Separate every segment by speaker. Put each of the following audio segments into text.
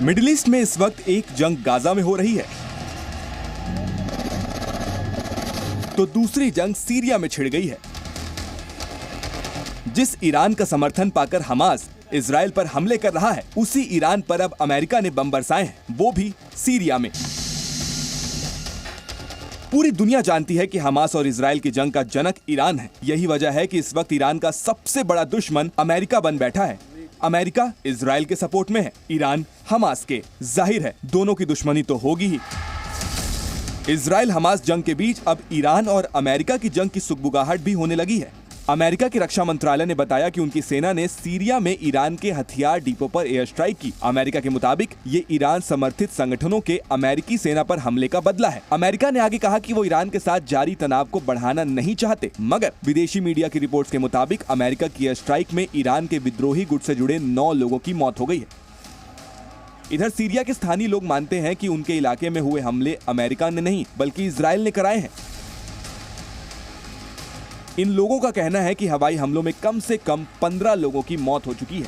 Speaker 1: Middle east में इस वक्त एक जंग गाजा में हो रही है, तो दूसरी जंग सीरिया में छिड़ गई है। जिस ईरान का समर्थन पाकर हमास इजराइल पर हमले कर रहा है, उसी ईरान पर अब अमेरिका ने बम बरसाए हैं, वो भी सीरिया में। पूरी दुनिया जानती है कि हमास और इजराइल की जंग का जनक ईरान है। यही वजह है कि इस वक्त ईरान का सबसे बड़ा दुश्मन अमेरिका बन बैठा है। अमेरिका इजराइल के सपोर्ट में है, ईरान हमास के। जाहिर है दोनों की दुश्मनी तो होगी ही। इजराइल हमास जंग के बीच अब ईरान और अमेरिका की जंग की सुगबुगाहट भी होने लगी है। अमेरिका के रक्षा मंत्रालय ने बताया कि उनकी सेना ने सीरिया में ईरान के हथियार डिपो पर एयर स्ट्राइक की। अमेरिका के मुताबिक ये ईरान समर्थित संगठनों के अमेरिकी सेना पर हमले का बदला है। अमेरिका ने आगे कहा कि वो ईरान के साथ जारी तनाव को बढ़ाना नहीं चाहते, मगर विदेशी मीडिया की रिपोर्ट्स के मुताबिक अमेरिका की एयर स्ट्राइक में ईरान के विद्रोही गुट से जुड़े 9 लोगों की मौत हो गई है। इधर सीरिया के स्थानीय लोग मानते हैं कि उनके इलाके में हुए हमले अमेरिका ने नहीं बल्कि इजराइल ने कराए हैं। इन लोगों का कहना है कि हवाई हमलों में कम से कम 15 लोगों की मौत हो चुकी है।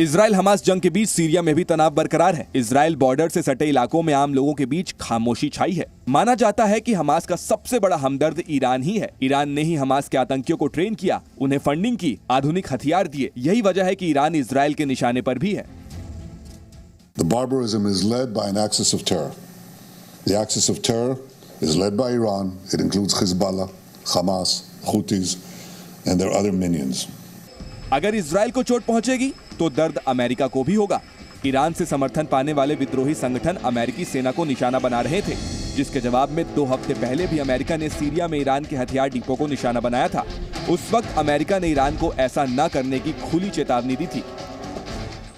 Speaker 1: इजराइल हमास जंग के बीच सीरिया में भी तनाव बरकरार है। इजराइल बॉर्डर से सटे इलाकों में आम लोगों के बीच खामोशी छाई है। माना जाता है कि हमास का सबसे बड़ा हमदर्द ईरान ही है। ईरान ने ही हमास के आतंकियों को ट्रेन किया, उन्हें फंडिंग की, आधुनिक हथियार दिए। यही वजह है कि ईरान इजराइल के निशाने पर भी है।
Speaker 2: The barbarism is led by an axis of terror. The axis of terror is led by Iran. It includes Hezbollah, Hamas, Houthis and their other minions.
Speaker 1: अगर इजराइल को चोट पहुंचेगी तो दर्द अमेरिका को भी होगा। ईरान से समर्थन पाने वाले विद्रोही संगठन अमेरिकी सेना को निशाना बना रहे थे, जिसके जवाब में 2 हफ्ते पहले भी अमेरिका ने सीरिया में ईरान के हथियार डिपो को निशाना बनाया था। उस वक्त अमेरिका ने ईरान को ऐसा न करने की खुली चेतावनी दी थी।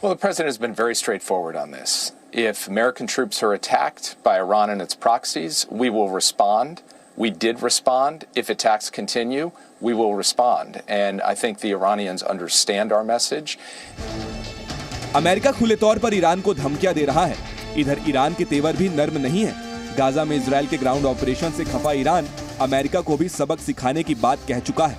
Speaker 3: Well, the president has been very straightforward on this. If American troops are attacked by Iran and its proxies, we will respond. We did respond. If attacks continue, we will respond. And I think the Iranians understand our message.
Speaker 1: America खुले तौर पर Iran को धमकियां दे रहा है। इधर Iran के तेवर भी नर्म नहीं है। गाजा में इजराइल के ग्राउंड ऑपरेशन से खफा ईरान अमेरिका को भी सबक सिखाने की बात कह चुका है।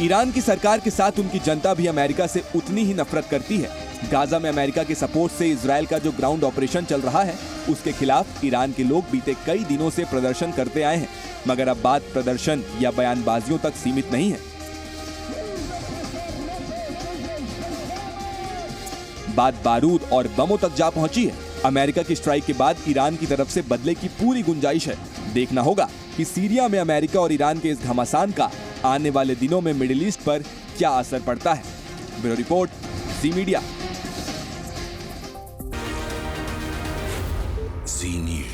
Speaker 1: ईरान की सरकार के साथ उनकी जनता भी अमेरिका से उतनी ही नफरत करती है। गाजा में अमेरिका के सपोर्ट से इजराइल का जो ग्राउंड ऑपरेशन चल रहा है, उसके खिलाफ ईरान के लोग बीते कई दिनों से प्रदर्शन करते आए हैं। मगर अब बात प्रदर्शन या बयानबाजियों तक सीमित नहीं है। बात बारूद और बमों तक जा पहुंची है। अमेरिका की स्ट्राइक के बाद ईरान की तरफ से बदले की पूरी गुंजाइश है। देखना होगा कि सीरिया में अमेरिका और ईरान के इस घमासान का आने वाले दिनों में मिडिल ईस्ट पर क्या असर पड़ता है। ब्यूरो रिपोर्ट, ज़ी मीडिया।
Speaker 4: ज़ी न्यूज़।